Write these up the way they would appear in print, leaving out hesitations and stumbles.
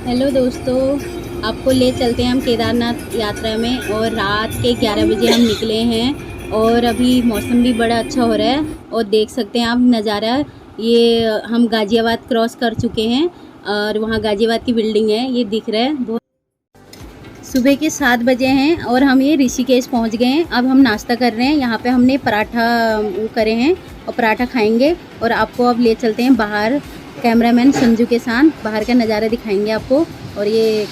Hello दोस्तों, आपको ले चलते हैं हम केदारनाथ यात्रा में। और रात के 11 बजे हम निकले हैं और अभी मौसम भी बड़ा अच्छा हो रहा है और देख सकते हैं आप नज़ारा। ये हम गाज़ियाबाद क्रॉस कर चुके हैं और वहाँ गाज़ियाबाद की बिल्डिंग है, ये दिख रहा है। बहुत सुबह के 7 बजे हैं और हम ये ऋषिकेश पहुँच गए हैं। अब हम नाश्ता कर रहे हैं। यहाँ पे हमने पराठा करे हैं और पराठा खाएंगे और आपको अब ले चलते हैं बाहर। कैमरामैन संजू के साथ बाहर का नज़ारा दिखाएंगे आपको। और ये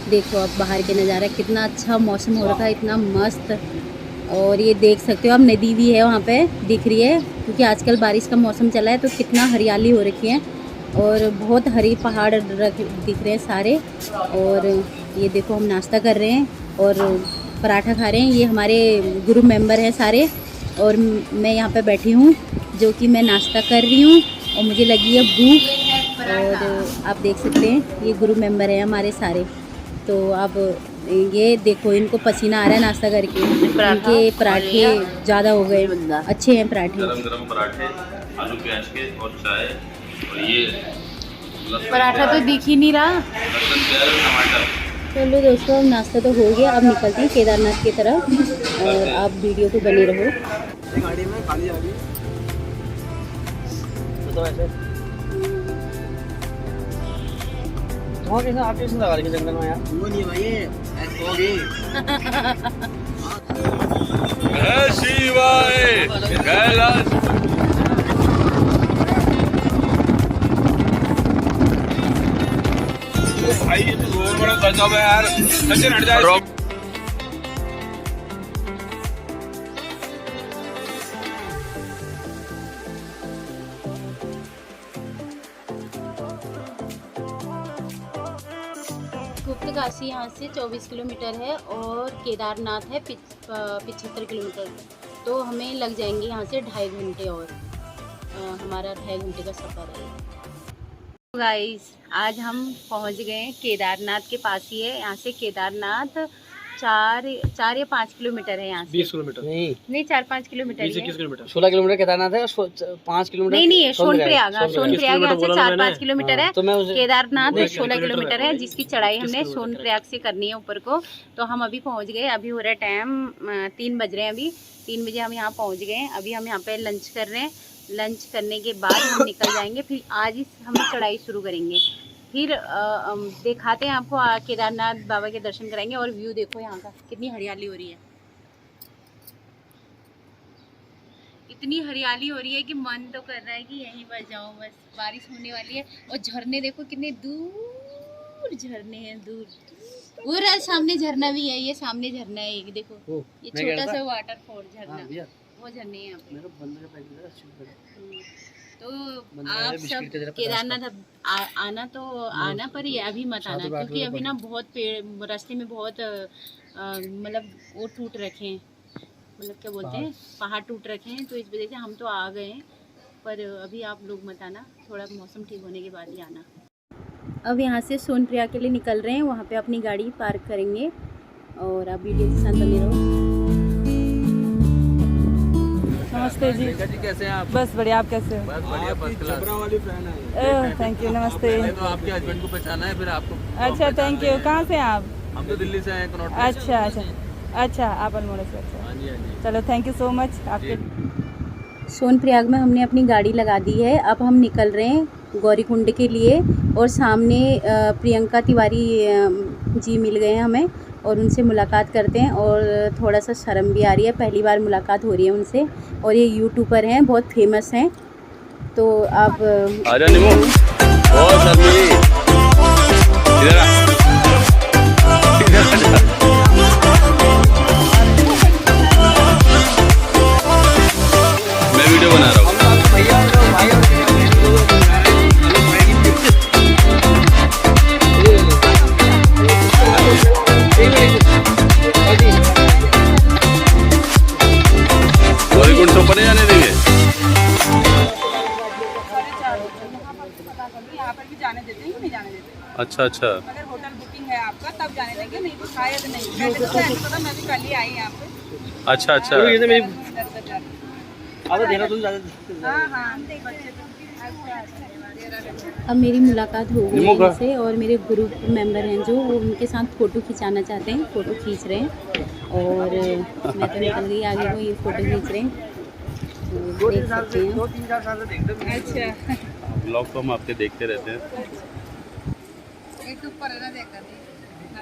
देखो अब बाहर के नज़ारा, कितना अच्छा मौसम हो रखा है, इतना मस्त। और ये देख सकते हो आप, नदी भी है वहाँ पे दिख रही है, क्योंकि आजकल बारिश का मौसम चला है तो कितना हरियाली हो रखी है और बहुत हरी पहाड़ दिख रहे हैं सारे। और ये देखो हम नाश्ता कर रहे हैं और पराठा खा रहे हैं। ये हमारे ग्रुप मेंबर हैं सारे और मैं यहाँ पे बैठी हूँ जो कि मैं नाश्ता कर रही हूँ और मुझे लगी है भूख। और आप देख सकते हैं ये ग्रुप मेंबर हैं हमारे सारे। तो अब ये देखो इनको पसीना आ रहा है नाश्ता करके, इनके पराठे ज़्यादा हो गए, अच्छे हैं पराठे। गरम पराठे आलू प्याज के और चाय। और ये पराठा तो दिख ही नहीं रहा। लहसुन प्याज टमाटर। चलो दोस्तों, अब नाश्ता तो हो गया, अब निकलते हैं केदारनाथ की तरफ और आप वीडियो को बने रहो। गाड़ी में खाली आ गई तो ऐसे तो कैसे आप कैसे लगा रहे जंगल में यार? वो नहीं भाई, ऐसे हो गई। जय शिवाय कैलाश। भाई ये तो रोड बड़ा गजब है यार, सचिन हट जाए। गुप्तकाशी यहाँ से 24 किलोमीटर है और केदारनाथ है 75 किलोमीटर। तो हमें लग जाएंगे यहाँ से 2.5 घंटे और हमारा 2.5 घंटे का सफ़र है। गाइस, आज हम पहुँच गए केदारनाथ के पास ही है। यहाँ से केदारनाथ 4 या 5 किलोमीटर है यहाँ से। 20 किलोमीटर नहीं 4-5 किलोमीटर। 21 किलोमीटर 16 किलोमीटर केदारनाथ है और 5 किलोमीटर नहीं सोनप्रयाग यहाँ से 4-5 किलोमीटर है। तो मैं केदारनाथ 16 किलोमीटर है, जिसकी चढ़ाई हमने सोनप्रयाग से करनी है ऊपर को। तो हम अभी पहुँच गए, अभी हो रहा है टाइम 3 बज रहे हैं। अभी 3 बजे हम यहाँ पहुँच गए। अभी हम यहाँ पे लंच कर रहे हैं। लंच करने के बाद हम निकल जाएंगे, फिर आज ही हम चढ़ाई शुरू करेंगे। फिर दिखाते हैं आपको, केदारनाथ बाबा के दर्शन कराएंगे। और व्यू देखो यहाँ का, कितनी हरियाली हो रही है, इतनी हरियाली हो रही है कि मन तो कर रहा है कि यहीं बस जाओ। बस बारिश होने वाली है और झरने देखो कितने दूर झरने हैं, दूर। वो रहा सामने झरना भी है, ये सामने झरना है एक, देखो ये छोटा सा वाटरफॉल झरना, वो झरने हैं यहाँ पे। तो आप सब केदारनाथ आना तो आना, पर ये अभी मत आना, क्योंकि अभी ना बहुत पेड़ रास्ते में बहुत मतलब वो टूट रखे हैं, मतलब क्या बोलते हैं, पहाड़ टूट रखे हैं। तो इस वजह से हम तो आ गए हैं, पर अभी आप लोग मत आना, थोड़ा मौसम ठीक होने के बाद ही आना। अब यहाँ से सोनप्रयाग के लिए निकल रहे हैं, वहाँ पे अपनी गाड़ी पार्क करेंगे और आप वीडियो के साथ बने रहो। नमस्ते जी, कैसे हैं आप? बस बढ़िया, आप कैसे हो? बस बढ़िया, फर्स्ट क्लास। वाली फैन है। थैंक यू, नमस्ते। तो आपके हस्बैंड को पहचाना है, फिर आपको। अच्छा, थैंक यू। कहाँ से हैं आप? हम तो दिल्ली से हैं, कनॉट। अच्छा, आप अल्मोड़ा से। अच्छा, चलो थैंक यू सो मच आपके। सोनप्रयाग में हमने अपनी गाड़ी लगा दी है। अब हम निकल रहे हैं गौरीकुंड के लिए और सामने प्रियंका तिवारी जी मिल गए हैं हमें और उनसे मुलाकात करते हैं। और थोड़ा सा शर्म भी आ रही है, पहली बार मुलाकात हो रही है उनसे। और ये यूट्यूबर हैं, बहुत फेमस हैं। तो आप आजा निमो, बहुत शर्मीली, इधर आ। मैं वीडियो बना रहा हूँ। गौरीकुंड से ऊपर नहीं जाने देंगे। यहाँ पर भी जाने देते हैं, नहीं जाने देते। अच्छा, अगर होटल बुकिंग है आपका तब जाने देंगे, नहीं तो शायद नहीं। वैसे तो ऐसे पता, मैं भी कल ही आई यहाँ पे। अच्छा। देहरादून हाँ, अब मेरी मुलाकात हो गई है उनसे और मेरे ग्रुप मेंबर हैं जो वो उनके साथ फ़ोटो खिंचाना चाहते हैं, फ़ोटो खींच रहे हैं और मैं तो निकल गई आगे को, ये फ़ोटो खींच रहे हैं, तो देख सकते हैं। 2-3-4 साल से देखते हैं। अच्छा ब्लॉग तो हम आपके देखते रहते हैं। यूट्यूब पर है ना, देखा नहीं।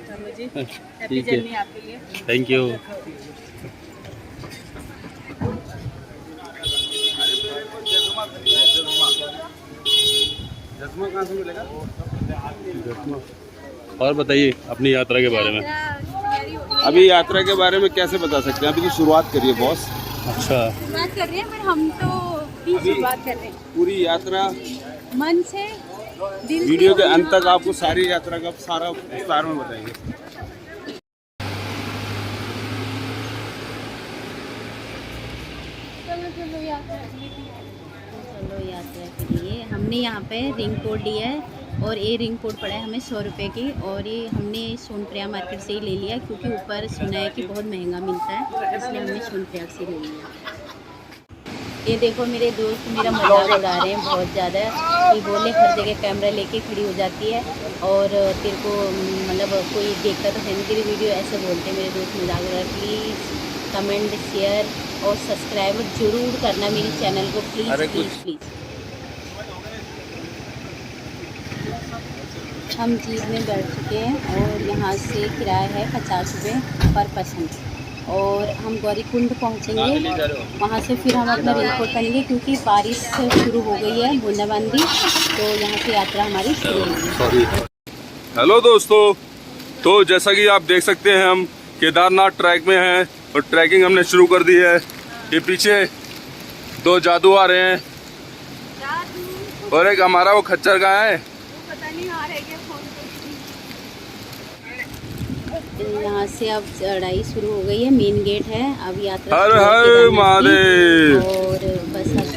चलो जी, हैप्पी ठीक है। जर्नी आपके लिए। Thank you. जस्मा कहाँ से मिलेगा? और बताइए अपनी यात्रा के बारे में। अभी यात्रा के बारे में कैसे बता सकते हैं? अभी तो शुरुआत करिए बॉस। अच्छा, शुरुआत कर रहे हैं, पर हम तो भी शुरुआत कर रहे हैं पूरी यात्रा मन से, दिल से। वीडियो के अंत तक आपको सारी यात्रा का सारा विस्तार में बताएंगे। चलो यात्रा के लिए हमने यहाँ पे रिंग कोड लिया है और ये रिंग कोड पड़ा है हमें 100 रुपये की, और ये हमने सोनप्रयाग मार्केट से ही ले लिया क्योंकि ऊपर सुना है कि बहुत महंगा मिलता है, इसलिए हमने सोनप्रयाग से ले लिया। ये देखो मेरे दोस्त मेरा मजाक उड़ा रहे हैं बहुत ज़्यादा, कि बोले हर जगह कैमरा लेके खड़ी हो जाती है और तेरे को मतलब कोई देखता तो है नहीं तेरी वीडियो, ऐसे बोलते हैं मेरे दोस्त मजाक उड़ा। प्लीज़ कमेंट, शेयर और सब्सक्राइब जरूर करना मेरे चैनल को, प्लीज़ प्लीज़ प्लीज़। हम जीप में बैठ चुके हैं और यहाँ से किराया है 50 रुपये पर पर्सन, और हम गौरीकुंड पहुँचेंगे, वहाँ से फिर हम अपना रेनकोट पहनेंगे क्योंकि बारिश शुरू हो गई है, बूंदाबांदी, तो यहाँ से यात्रा हमारी शुरू होगी। हेलो दोस्तों, तो जैसा कि आप देख सकते हैं हम केदारनाथ ट्रैक में हैं और ट्रैकिंग हमने शुरू कर दी है। ये पीछे 2 जादू आ रहे हैं और एक हमारा वो खच्चर कहाँ है, पता नहीं आ रहे क्या फोन यहाँ से अब चढ़ाई शुरू हो गई है, मेन गेट है, अब यात्रा हर शुरू है हर केदारनाथ की। महादेव। और बस अब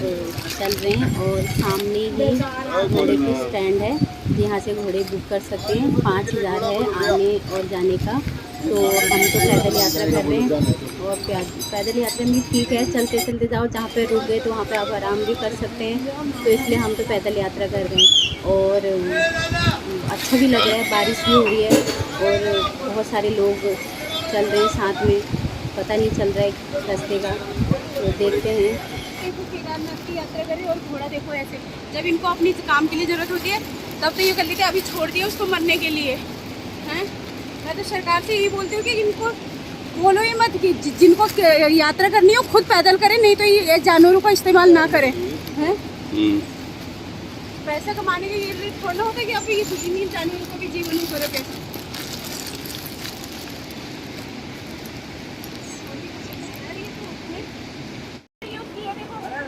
चल रहे हैं और सामने ही घोड़े की स्टैंड है, यहाँ से घोड़े बुक कर सकते हैं, 5000 है आने और जाने का। तो हम तो पैदल यात्रा कर रहे हैं और पैदल यात्रा में ठीक है, चलते चलते जाओ, जहाँ पे रुक गए तो वहाँ पे आप आराम भी कर सकते हैं, तो इसलिए हम तो पैदल यात्रा कर रहे हैं और अच्छा भी लग रहा है, बारिश भी हो रही है और बहुत सारे लोग चल रहे हैं साथ में, पता नहीं चल रहा है रास्ते का, तो देखते हैं। देखो केदारनाथ की यात्रा करें और घोड़ा देखो ऐसे, जब इनको अपनी काम के लिए ज़रूरत होती है तब तो ये कर लेते, अभी छोड़ दिया उसको मरने के लिए हैं। मैं तो सरकार से यही बोलती हूँ कि इनको बोलो ही मत कि जिनको यात्रा करनी हो खुद पैदल करें, नहीं तो ये जानवरों का इस्तेमाल ना करें हैं। पैसा कमाने के लिए थोड़ा होता है कि अभी ये इन जानवरों को भी जीवन में करो कैसे।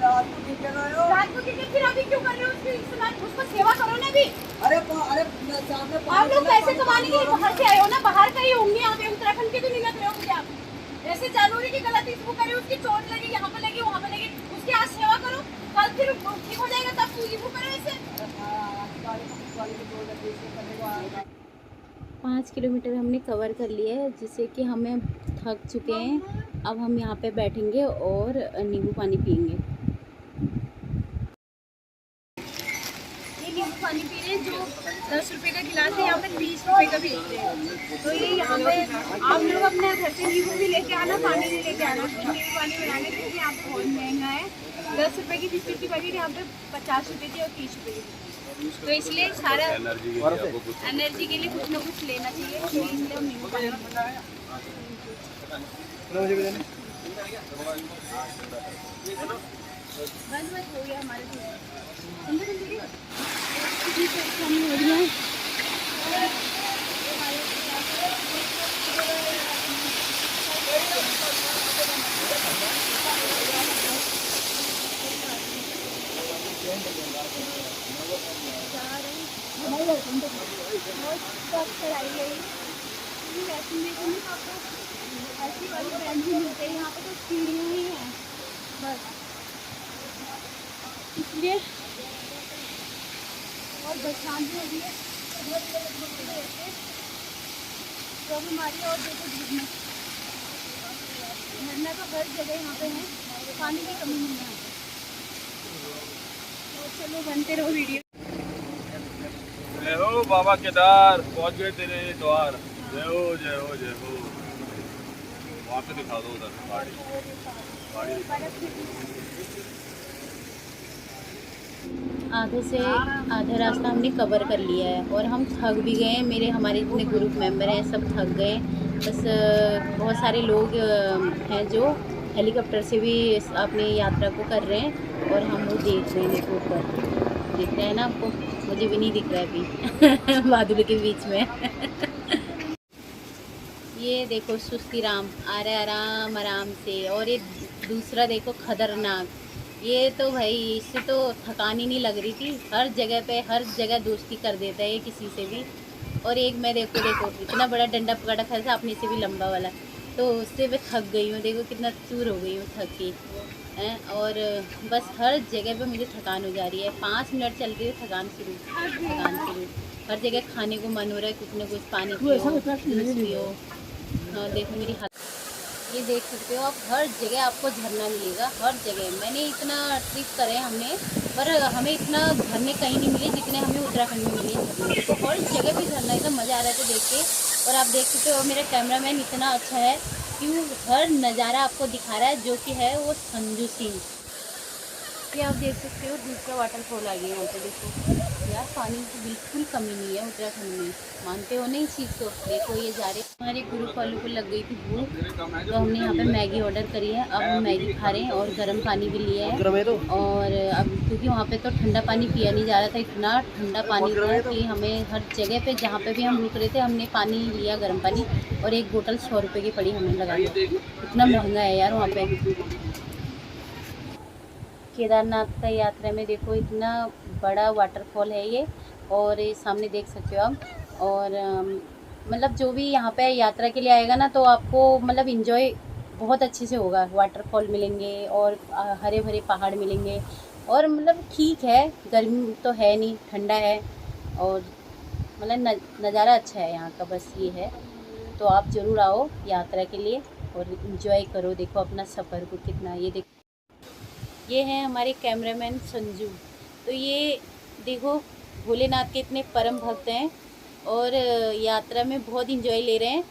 रात को फिर अभी क्यों कर रहे हो उसको इस्तेमाल, उसको सेवा करो ना भी। अरे आप लोग पैसे कमाने के लिए बाहर से आए हो ना, बाहर का ही होंगे, यहाँ पे उत्तराखंड के तो नहीं लग रहे हो मुझे आप। ऐसे जानवरों की गलती वो करे, उसकी चोट लगी, यहाँ पे लगी, वहाँ पे लगी, उसकी आज सेवा करो, कल फिर ठीक हो जाएगा, तब तू वो करे ऐसे। 5 किलोमीटर हमने कवर कर लिया है, जिससे कि हमें थक चुके हैं। अब हम यहाँ पे बैठेंगे और नींबू पानी पियेंगे। ये नींबू पानी पी रहे हैं जो 10 रुपए का गिलास है, यहाँ पे 20 रुपए का बेचते हैं। तो ये यहाँ पे आप लोग अपने घर से नींबू भी लेके आना, पानी भी लेके आना। नींबू पानी बनाने के लिए यहाँ पे बहुत महंगा है, 10 रुपए की बिस्किट की पैकेट यहाँ पे 50 रुपए की और 30 रुपए की। तो इसलिए सारा एनर्जी के लिए कुछ ना कुछ लेना चाहिए, तो इसलिए हम नींबू पानी बंद हो गया हमारे हो रही है। ऐसी वाली ब्रांड भी मिलते हैं यहाँ पे, तो सीढ़ियाँ ही हैं बस, इसलिए और बरसात भी हो रही है, प्रॉब्लम आ रही है। और देखो झरना तो हर जगह यहाँ पे है, पानी की कमी नहीं है। तो चलो बनते रहो वीडियो। जय हो बाबा केदार, पहुंच गए तेरे द्वार। जय हो जय हो जय हो। वहाँ पे दिखा दो उधर गाड़ी आधे से आधा रास्ता हमने कवर कर लिया है और हम थक भी गए हैं। हमारे जितने ग्रुप मेंबर हैं सब थक गए। बस बहुत सारे लोग हैं जो हेलीकॉप्टर से भी अपनी यात्रा को कर रहे हैं और हम वो देख रहे हैं। देखो ऊपर दिख रहा है ना आपको, मुझे भी नहीं दिख रहा है अभी बादल के बीच में ये देखो सुस्ती राम आ रहा है आराम आराम से। और ये दूसरा देखो खतरनाक, ये तो भाई इससे तो थकान ही नहीं लग रही थी। हर जगह पे हर जगह दोस्ती कर देता है ये किसी से भी। और एक मैं देखो इतना बड़ा डंडा पकड़ा था अपने से भी लंबा वाला, तो उससे मैं थक गई हूँ। देखो कितना चूर हो गई हूँ थक के हैं। और बस हर जगह पे मुझे थकान हो जा रही है। 5 मिनट चल रही है थकान शुरू। हर जगह खाने को मन हो रहा है, कुछ ना कुछ पानी पियो, जूस पियो। और देखो मेरी हाथ, ये देख सकते हो आप, हर जगह आपको झरना मिलेगा, हर जगह। मैंने इतना ट्रिप करे हमने, पर हमें इतना झरने कहीं नहीं मिले जितने हमें उत्तराखंड में मिले झरने। तो हर जगह पे झरना, एकदम मज़ा आ रहा था देख के। और आप देख सकते हो मेरा कैमरामैन इतना अच्छा है कि हर नज़ारा आपको दिखा रहा है, जो कि है वो संजू सिंह। ये आप देख सकते हो दूसरा वाटरफॉल आ गया यहाँ पे। देखो यार पानी की बिल्कुल कमी नहीं है उत्तराखंड में, मानते हो नहीं इस चीज़ को। देखो ये जा रहे, हमारे ग्रुप वालों को लग गई थी भूख, तो हमने यहाँ पे मैगी ऑर्डर करी है। अब हम मैगी खा रहे हैं और गर्म पानी भी लिया है। और अब क्योंकि वहाँ पे तो ठंडा पानी पिया नहीं जा रहा था, इतना ठंडा पानी था कि हमें हर जगह पे जहाँ पे भी हम रुक रहे थे हमने पानी लिया गर्म पानी। और एक बोतल 100 रुपये की पड़ी हमें लगाई, इतना महंगा है यार वहाँ पे। केदारनाथ का यात्रा में देखो इतना बड़ा वाटरफॉल है ये, और ये सामने देख सकते हो आप। और मतलब जो भी यहाँ पे यात्रा के लिए आएगा ना, तो आपको मतलब इन्जॉय बहुत अच्छे से होगा। वाटरफॉल मिलेंगे और हरे भरे पहाड़ मिलेंगे। और मतलब ठीक है, गर्मी तो है नहीं, ठंडा है और मतलब नज़ारा अच्छा है यहाँ का, बस ये है। तो आप ज़रूर आओ यात्रा के लिए और इन्जॉय करो। देखो अपना सफ़र को कितना, ये देखो ये है हमारे कैमरामैन संजू। तो ये देखो भोलेनाथ के इतने परम भक्त हैं और यात्रा में बहुत इंजॉय ले रहे हैं।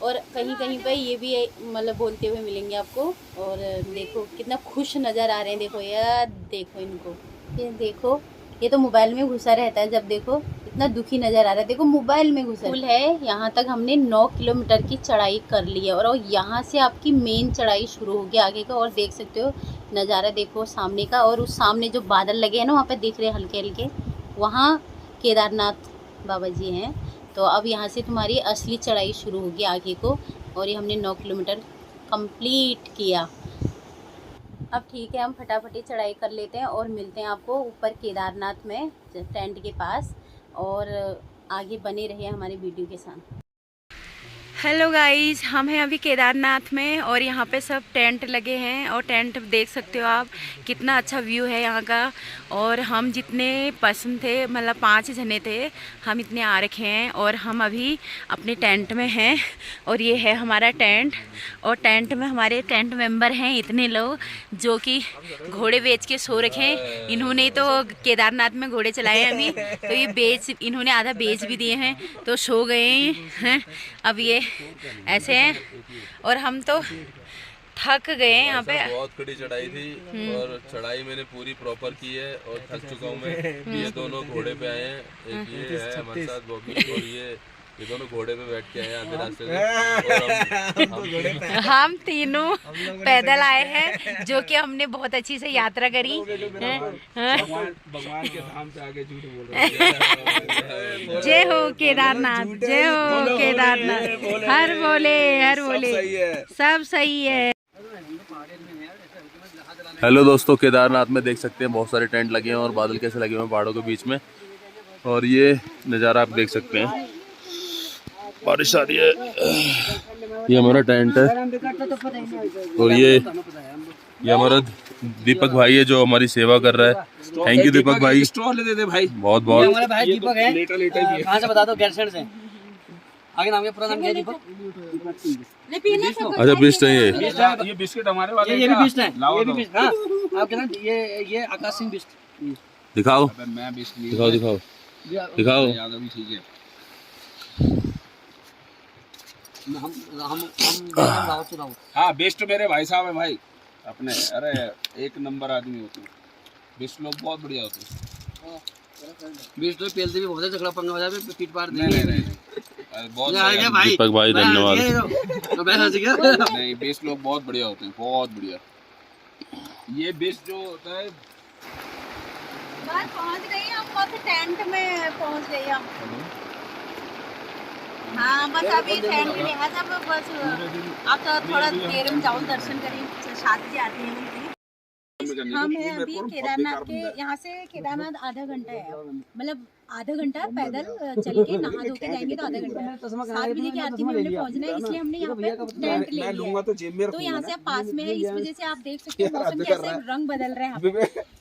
और कहीं कहीं पे ये भी मतलब बोलते हुए मिलेंगे आपको। और देखो कितना खुश नज़र आ रहे हैं। देखो यार, देखो इनको, ये देखो, ये तो मोबाइल में घुसा रहता है, जब देखो इतना दुखी नज़र आ रहा है। देखो मोबाइल में घुसा पुल है। यहाँ तक हमने 9 किलोमीटर की चढ़ाई कर ली है और यहाँ से आपकी मेन चढ़ाई शुरू होगी आगे का। और देख सकते हो नज़ारा देखो सामने का, और उस सामने जो बादल लगे हैं ना वहाँ पे दिख रहे हैं हल्के हल्के, वहाँ केदारनाथ बाबा जी हैं। तो अब यहाँ से तुम्हारी असली चढ़ाई शुरू होगी आगे को। और ये हमने 9 किलोमीटर कंप्लीट किया। अब ठीक है, हम फटाफटी चढ़ाई कर लेते हैं और मिलते हैं आपको ऊपर केदारनाथ में टेंट के पास। और आगे बने रहिए हमारे वीडियो के साथ। हेलो गाइस, हम हैं अभी केदारनाथ में और यहाँ पे सब टेंट लगे हैं। और टेंट देख सकते हो आप, कितना अच्छा व्यू है यहाँ का। और हम जितने पसंद थे, मतलब 5 जने थे, हम इतने आ रखे हैं और हम अभी अपने टेंट में हैं। और ये है हमारा टेंट, और टेंट में हमारे टेंट मेंबर हैं इतने लोग जो कि घोड़े बेच के सो रखे हैं। इन्होंने तो केदारनाथ में घोड़े चलाए हैं अभी, तो ये इन्होंने आधा बेच भी दिए हैं, तो सो गए हैं। अब ये ऐसे हैं और हम तो थक गए हैं यहाँ पे। बहुत कड़ी चढ़ाई थी और चढ़ाई मैंने पूरी प्रॉपर की है और थक चुका हूँ मैं। ये दोनों घोड़े पे आए हैं, एक ये है हमारे साथ बॉबी, और ये दोनों घोड़े पे बैठ के आए हैं आधे रास्ते से। और हम तीनों पैदल आए हैं, जो कि हमने बहुत अच्छी से यात्रा करी। भगवान के धाम से आगे झूठ बोल रहे हैं। जय हो केदारनाथ, जय हो केदारनाथ, हर बोले सब सही है। हेलो दोस्तों, केदारनाथ में देख सकते हैं बहुत सारे टेंट लगे हैं और बादल कैसे लगे हुए हैं पहाड़ों के बीच में। और ये नज़ारा आप देख सकते हैं, बारिश आ रही है। ये हमारा टेंट है और ये हमारा दीपक भाई है जो हमारी सेवा कर रहा है। थैंक यू दीपक भाई, स्टॉल दे दे भाई। बहुत बहुत। हमारे भाई दीपक है, कहाँ से बता दो, गैरसैंण से। आगे नाम क्या, पूरा नाम क्या है दीपक? अच्छा बिस्ट है ये बिस्किट हमारे वाले, ये भी बिस्ट है, ये भी बिस्ट। हाँ आपके ना, ये आकाश सिंह बिस्ट दिखाओ, दिखाओ दिखाओ। दिखाओ। अभी ठीक है। हम रावत रावत। हाँ बेस्ट मेरे भाई साहब है भाई अपने, अरे एक नंबर आदमी होते हैं बेस्ट लोग, बहुत बढ़िया होते हैं। बीस तो पेलते भी बहुत है, झगड़ा पंगा हो जाए पीट पार नहीं बहुत दीपक भाई धन्यवाद। नहीं नहीं बेस्ट लोग बहुत बढ़िया होते हैं, बहुत बढ़िया। ये बेस्ट जो होता है बस पहुंच गई हम, बस टेंट में पहुंच गई हम। हाँ बस अभी टेंट में है सब, बस अब तो थोड़ा देर में जाओ दर्शन करें, शादी जी आती है उनकी। हम हैं अभी केदारनाथ के, यहाँ से केदारनाथ आधा घंटा है, मतलब आधा घंटा पैदल चल के नहा धो के जाएंगे तो आधा घंटा। 7 बजे की आरती में हमने पहुंचना है, इसलिए हमने यहाँ पे टेंट ले लिया है। तो यहाँ से आप पास में है, इस वजह से आप देख सकते हैं मौसम कैसे रंग बदल रहा है यहाँ पे।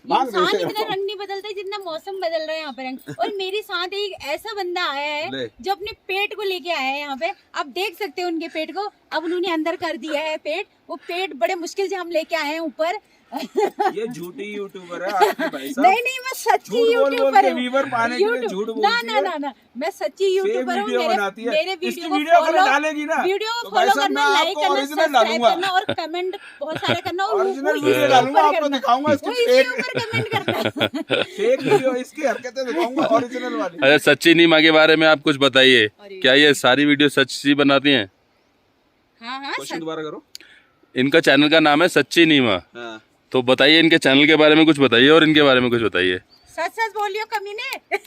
इंसान इतना रंग नहीं बदलता जितना मौसम बदल रहा है यहाँ पे रंग। और मेरे साथ एक ऐसा बंदा आया है जो अपने पेट को लेके आया है यहाँ पे, आप देख सकते हैं उनके पेट को। अब उन्होंने अंदर कर दिया है पेट, वो पेट बड़े मुश्किल से हम लेके आए हैं ऊपर। ये झूठी यूट्यूबर है आपके भाई साहब। नहीं मैं सच्ची यूट्यूबर हूँ। व्यूअर पाने के लिए झूठ बोलती है। ना मैं सच्ची यूट्यूबर हूँ। मेरे वीडियो को डालेगी ना, वीडियो को फॉलो करना, लाइक करना, सब्सक्राइब करना और कमेंट बहुत सारे करना। और ओरिजिनल वीडियो डालूंगा, आपको दिखाऊंगा इसके ऊपर कमेंट करना। फेक वीडियो इसकी हरकतें दिखाऊंगा, ओरिजिनल वाली। अरे सच्ची नीमा के बारे में आप कुछ बताइए, क्या ये सारी वीडियो सच्ची बनाती हैं? हाँ क्वेश्चन दोबारा करो। इनका चैनल का नाम है सच्ची नीमा, तो बताइए इनके चैनल के बारे में कुछ बताइए और इनके बारे में कुछ बताइए। सच बोलियो कमीने।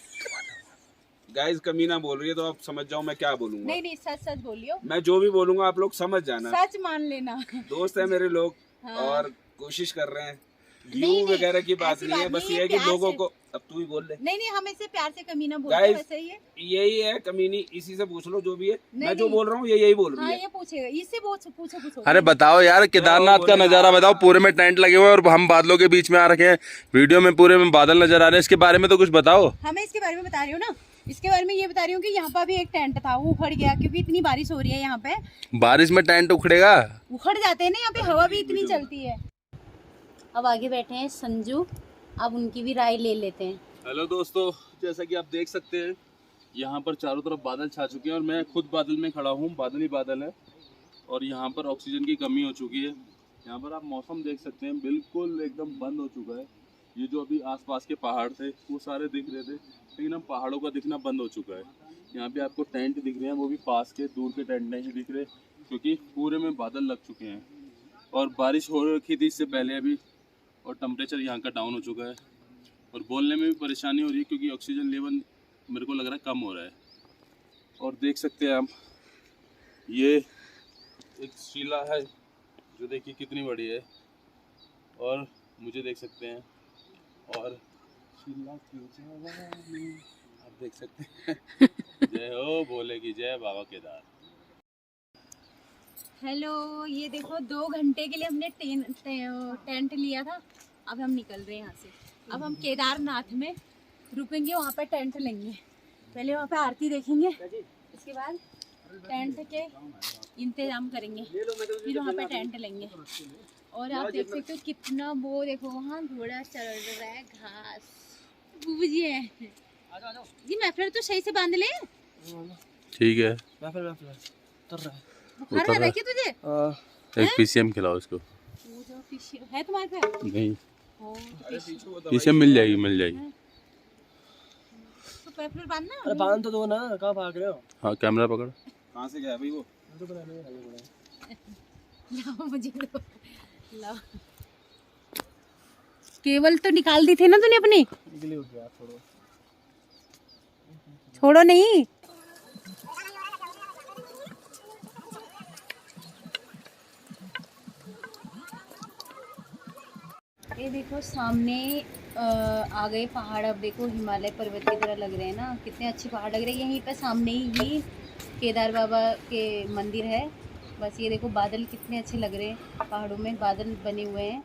गाइस कमीना बोल रही है तो आप समझ जाओ मैं क्या बोलूंगा। नहीं सच बोलियो। मैं जो भी बोलूंगा आप लोग समझ जाना, सच मान लेना। दोस्त है मेरे लोग। हाँ। और कोशिश कर रहे हैं, व्यू वगैरह की बात नहीं है, बस ये है कि लोगों को, अब तू ही बोल ले। नहीं हम इसे प्यार से कमीना बोलते हैं, वैसे ही है। यही है कमीनी, इसी से पूछ लो जो भी है। मैं जो बोल रहा हूँ यही बोल रही है। ये पूछेगा, इससे पूछो। अरे बताओ यार, केदारनाथ का नजारा बताओ। पूरे में टेंट लगे हुए हैं और हम बादलों के बीच में आ रखे हैं, वीडियो में पूरे में बादल नजर आ रहे हैं, इसके बारे में तो कुछ बताओ। हमें इसके बारे में बता रही हूँ ना, इसके बारे में ये बता रही हूँ कि यहाँ पर भी एक टेंट था, वो उखड़ गया क्योंकि इतनी बारिश हो रही है यहाँ पे। बारिश में टेंट उखड़ेगा? उखड़ जाते हैं ना, यहाँ पे हवा भी इतनी चलती है। अब आगे बैठे हैं संजू, अब उनकी भी राय ले लेते हैं। हेलो दोस्तों, जैसा कि आप देख सकते हैं यहाँ पर चारों तरफ बादल छा चुके हैं और मैं खुद बादल में खड़ा हूँ, बादल ही बादल है। और यहाँ पर ऑक्सीजन की कमी हो चुकी है। यहाँ पर आप मौसम देख सकते हैं, बिल्कुल एकदम बंद हो चुका है। ये जो अभी आसपास के पहाड़ थे वो सारे दिख रहे थे, लेकिन अब पहाड़ों का दिखना बंद हो चुका है। यहाँ पे आपको टेंट दिख रहे हैं, वो भी पास के, दूर के टेंट नहीं दिख रहे क्योंकि पूरे में बादल लग चुके हैं। और बारिश हो रखी थी इससे पहले अभी, और टेम्परेचर यहाँ का डाउन हो चुका है और बोलने में भी परेशानी हो रही है क्योंकि ऑक्सीजन लेवल मेरे को लग रहा है कम हो रहा है। और देख सकते हैं आप, ये एक शिला है जो देखिए कितनी बड़ी है, और मुझे देख सकते हैं, और शिला की जवानी आप देख सकते हैं। जय हो भोले की जय, बाबा केदार। हेलो, ये देखो 2 घंटे के लिए हमने टेंट लिया था, अब हम निकल रहे हैं यहाँ से। अब हम केदारनाथ में रुकेंगे, वहाँ पे टेंट लेंगे। पहले वहाँ पे आरती देखेंगे, इसके बाद टेंट के इंतजाम करेंगे, फिर वहाँ पे टेंट लेंगे। और आप देख सकते हो कितना, वो देखो वहाँ घोड़ा चल रहा है, घास जी है जी। मैफलर तो सही से बांध ले। ठीक है, बुखार आ रहा है क्या तुझे? एक पीसीएम खिलाओ इसको। है तुम्हारे पास? नहीं, पीसीएम मिल जाएगी। तो मैफलर बांधना। अरे बांध तो दो ना, कहाँ भाग रहे हो? हाँ कैमरा पकड़। कहाँ से गया भाई वो? लाओ मुझे दो, लाओ। केबल तो निकाल दी थी ना तूने अपनी? निकली हो गया, छोड़ो नहीं। ये देखो सामने आ गए पहाड़। अब देखो हिमालय पर्वत की तरह लग रहे हैं ना, कितने अच्छे पहाड़ लग रहे हैं। यहीं पर सामने ही केदार बाबा के मंदिर है। बस ये देखो बादल कितने अच्छे लग रहे हैं, पहाड़ों में बादल बने हुए हैं।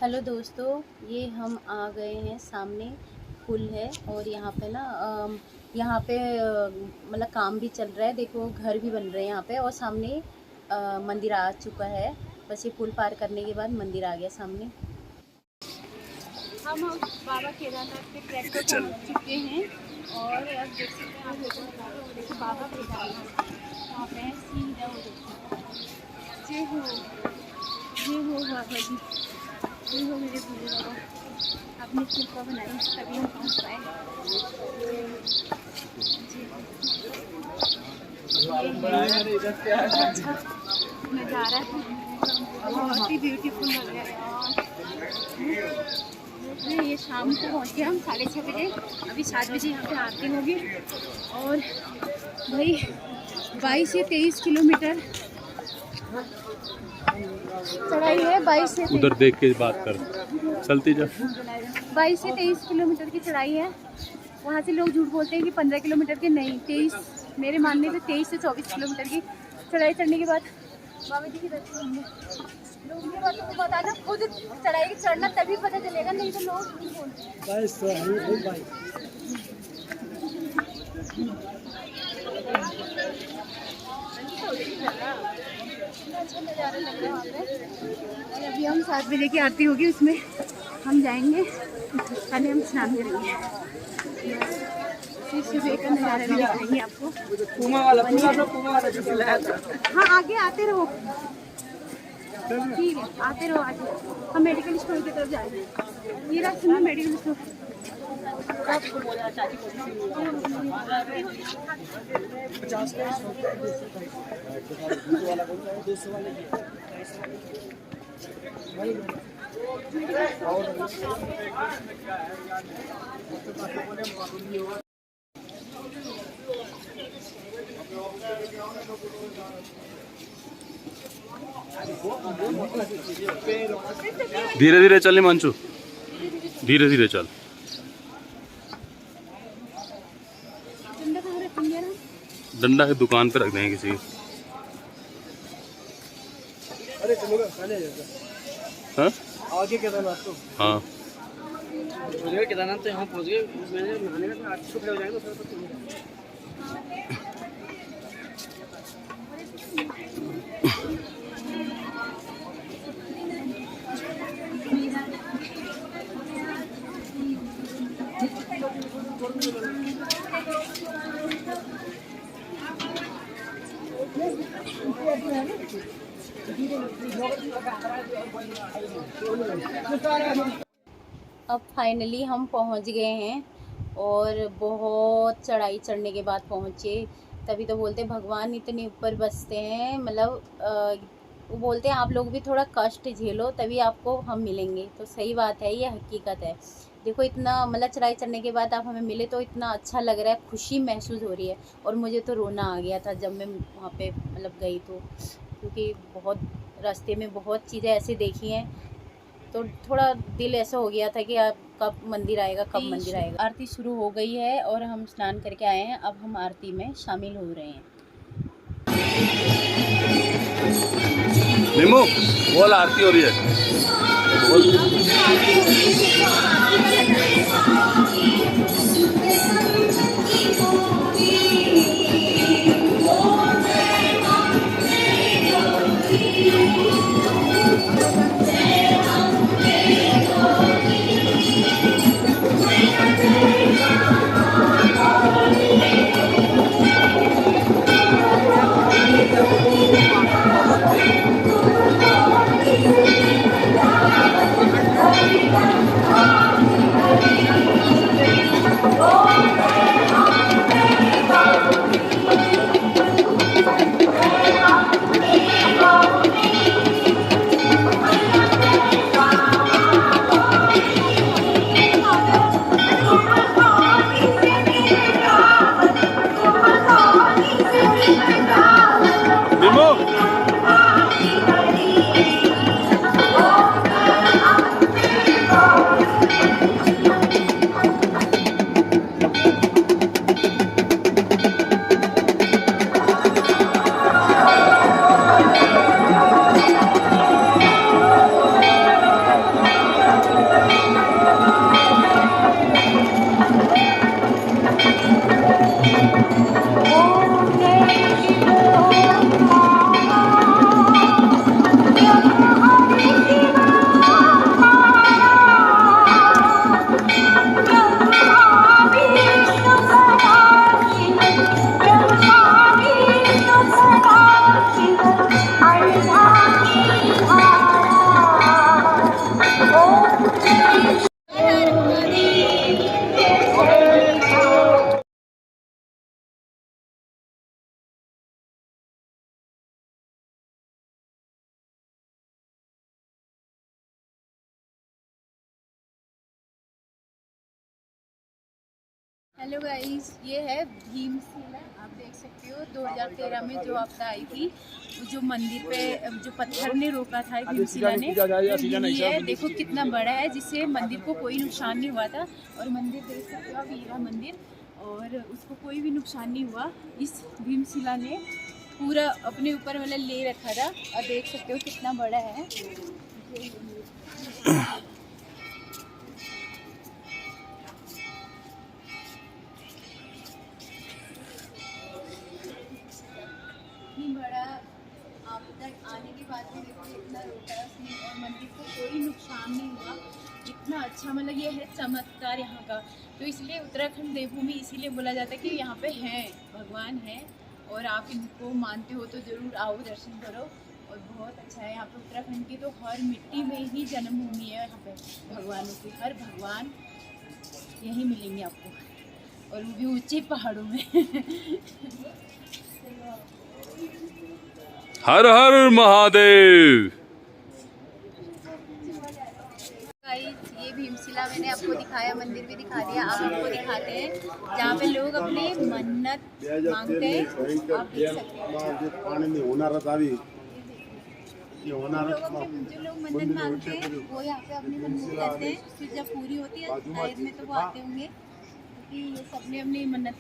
हेलो दोस्तों, ये हम आ गए हैं, सामने पुल है और यहाँ पे ना यहाँ पे मतलब काम भी चल रहा है। देखो घर भी बन रहे हैं यहाँ पे, और सामने मंदिर आ चुका है। बस ये पुल पार करने के बाद मंदिर आ गया सामने। हम बाबा केदारनाथ के ट्रैक पर पहुँच चुके हैं और अब देख सकते हैं आप लोगों को, देखो बाबा केदारनाथ वहाँ पे सीधा वो देखो। जय हो बाबा जी, जय हो मेरे भोले बाबा, आपने कृपा बनाई तभी हम पहुँच पाए। अच्छा नज़ारा है, बहुत ही ब्यूटीफुल लग रहा है। ये शाम को पहुँचे हम 6:30 बजे, अभी 7 बजे यहाँ पे आरती होगी। और भाई 22 से 23 किलोमीटर चढ़ाई है। 22 से उधर देख के बात कर, चलती जा। 22 से 23 किलोमीटर की चढ़ाई है। वहाँ से लोग झूठ बोलते हैं कि 15 किलोमीटर की, नहीं 23, मेरे मानने से 23 से 24 किलोमीटर की चढ़ाई चढ़ने के बाद बाबा जी की दर्शन होंगे। लोग ये बात को बताना, खुद चढ़ाई चढ़ना तभी पता चलेगा, नहीं तो लोग नहीं बोलते। अच्छा नज़ारा लग रहा है वहाँ पे। और अभी हम 7 बजे की आरती होगी, उसमें हम जाएंगे, पहले हम स्नान करेंगे, फिर सुबह का नज़ारा भी दिखाएंगे आपको। हाँ आगे आते रहो, ठीक है आते रहो आगे। हम मेडिकल स्टोर की तरफ जाएंगे। ये रास्ते में मेडिकल स्टोर। धीरे धीरे चल हिमांशु, धीरे धीरे चल। डंडा है दुकान पे रख देंगे किसी। अरे चलो पहले हाँ आगे केदारनाथ तो हाँ केदारनाथ तो यहाँ पहुँच गए। मैंने नहाने का 8 हो जाएगा तो अब फाइनली हम पहुंच गए हैं और बहुत चढ़ाई चढ़ने के बाद पहुंचे। तभी तो बोलते भगवान इतने ऊपर बसते हैं, मतलब वो बोलते हैं आप लोग भी थोड़ा कष्ट झेलो तभी आपको हम मिलेंगे। तो सही बात है, ये हकीकत है। देखो इतना मतलब चढ़ाई चढ़ने के बाद आप हमें मिले तो इतना अच्छा लग रहा है, खुशी महसूस हो रही है। और मुझे तो रोना आ गया था जब मैं वहाँ पे मतलब गई तो, क्योंकि बहुत रास्ते में बहुत चीज़ें ऐसे देखी हैं तो थोड़ा दिल ऐसा हो गया था कि अब कब मंदिर आएगा, कब मंदिर आएगा। आरती शुरू हो गई है और हम स्नान करके आए हैं, अब हम आरती में शामिल हो रहे हैं। निमो बोल, आरती हो रही है। हेलो गाइस, ये है भीमशिला। आप देख सकते हो 2013 में जो आपदा आई थी, जो मंदिर पे जो पत्थर ने रोका था भीमशिला ने, यही है। देखो कितना बड़ा है, जिससे मंदिर को कोई नुकसान नहीं हुआ था। और मंदिर देख सकते हो आप, ये रहा मंदिर, और उसको कोई भी नुकसान नहीं हुआ। इस भीमशिला ने पूरा अपने ऊपर मतलब ले रखा था, और देख सकते हो कितना बड़ा है। बड़ा आपदा आने के बाद भी देखो इतना रोका उसने, और मंदिर को कोई नुकसान नहीं हुआ। इतना अच्छा, मतलब ये है चमत्कार यहाँ का। तो इसलिए उत्तराखंड देवभूमि इसीलिए बोला जाता है कि यहाँ पे हैं, भगवान हैं, और आप इनको मानते हो तो ज़रूर आओ, दर्शन करो। और बहुत अच्छा है यहाँ पे। उत्तराखंड की तो हर मिट्टी में ही जन्मभूमि है। यहाँ पे भगवानों की हर भगवान यहीं मिलेंगे आपको, और वो भी ऊंचे पहाड़ों में। हर हर महादेव। गाइस, ये भीमशिला मैंने आपको दिखाया, मंदिर भी दिखा दिया। अब आपको दिखाते हैं जहाँ पे लोग अपने मन्नत मांगते हैं। आप देख सकते हैं जो लोग मन्नत मांगते हैं वो यहाँ पे अपनी मन्नत करते हैं। फिर जब पूरी होती है शायद में तो वो आते होंगे, क्योंकि ये सबने अपनी मन्नत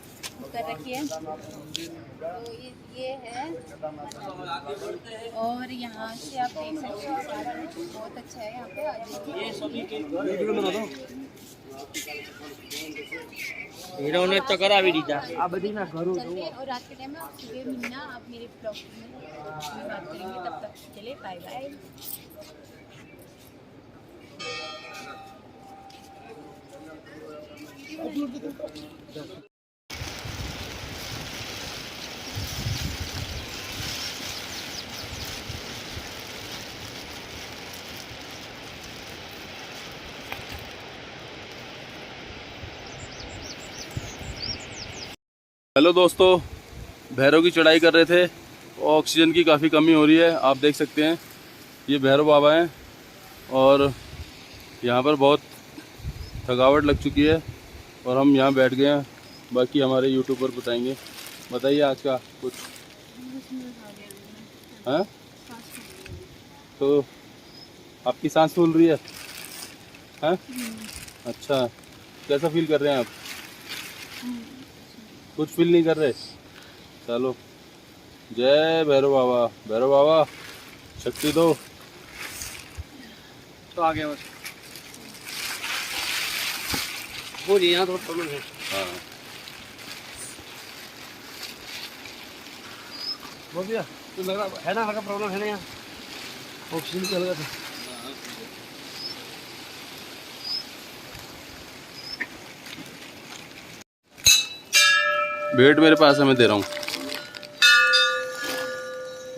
कर रखी है। तो ये है, और यहाँ से आप देख सकते हो सारा बहुत अच्छा है। यहाँ पे आ जाइए। और रात के टाइम में आप सुबह मिलना, आप मेरे ब्लॉग में बात करेंगे। तब तक के लिए बाय बाय। हेलो दोस्तों, भैरव की चढ़ाई कर रहे थे। ऑक्सीजन की काफ़ी कमी हो रही है। आप देख सकते हैं ये भैरव बाबा हैं, और यहाँ पर बहुत थकावट लग चुकी है, और हम यहाँ बैठ गए हैं। बाकी हमारे यूट्यूब पर बताएंगे। बताइए आज का कुछ। हैं? तो आपकी सांस फूल रही है? हैं? अच्छा, कैसा फील कर रहे हैं आप? कुछ फील नहीं कर रहे? चलो, जय भैरव बाबा। भैरव बाबा शक्ति दो। तो आ गया बस। बोलिए, यहाँ थोड़ा प्रॉब्लम है। हाँ, बोल दिया तो लग रहा है ना, हल्का प्रॉब्लम है ना यहाँ, ऑक्सीजन चल गया था। वेट मेरे पास है, मैं दे रहा हूँ।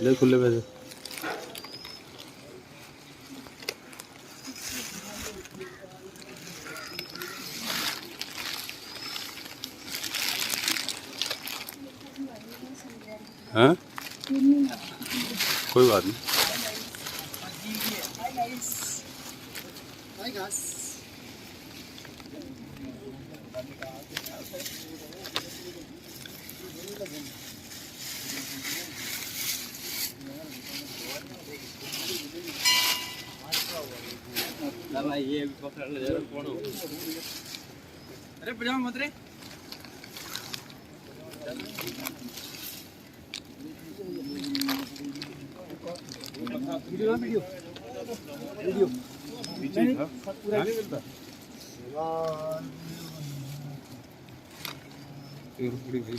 ले खुले पैसे। हाँ, कोई बात नहीं। भाई ये पकड़ ले जरा, कौन हो? अरे पजामा मत रे। वीडियो वीडियो वीडियो पीछे था, पूरा नहीं मिलता। ये रुक गई।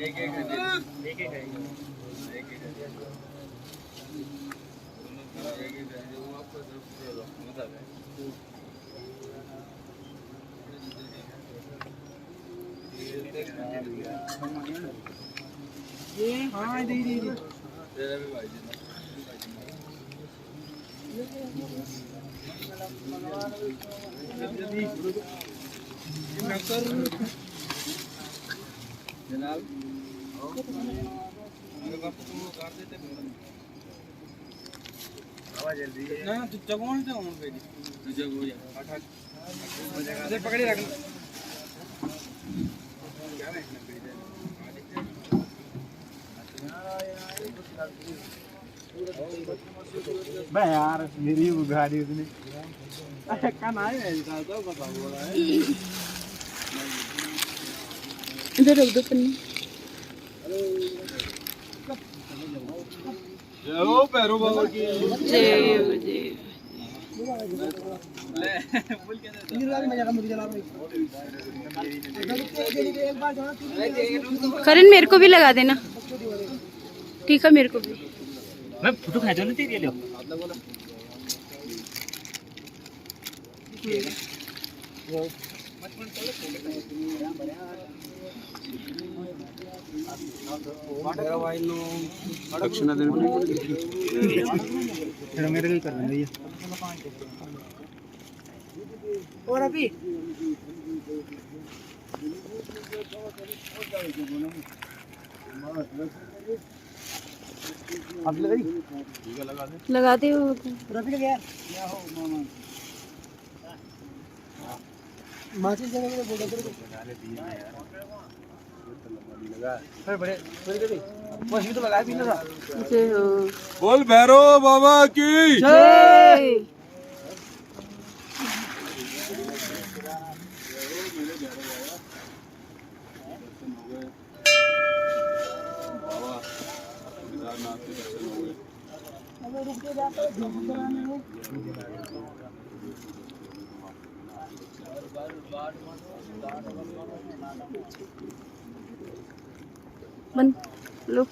एक ये हाँ दे जनाब ना तू जगोन से उन पे जगो या इधर पकड़े रखना बे यार मेरी गाड़ी उसने अच्छा कहाँ आए हैं इसका तो पता बोला है इधर रख दो पन्नी। जय भैरव बाबा की जय जय। करण मेरे को भी लगा देना। ठीक है मेरे को भी। मैं फोटो खींचो ना तेरी ले दक्षिणा देने मेरे को ही कर देंगे ये और अभी आप लगा दे रवि का यार माची जगह में बोल दो यार बड़े बस भी तो लगा भी ना था जय हो। बोल भैरव बाबा की जय। बंद लो।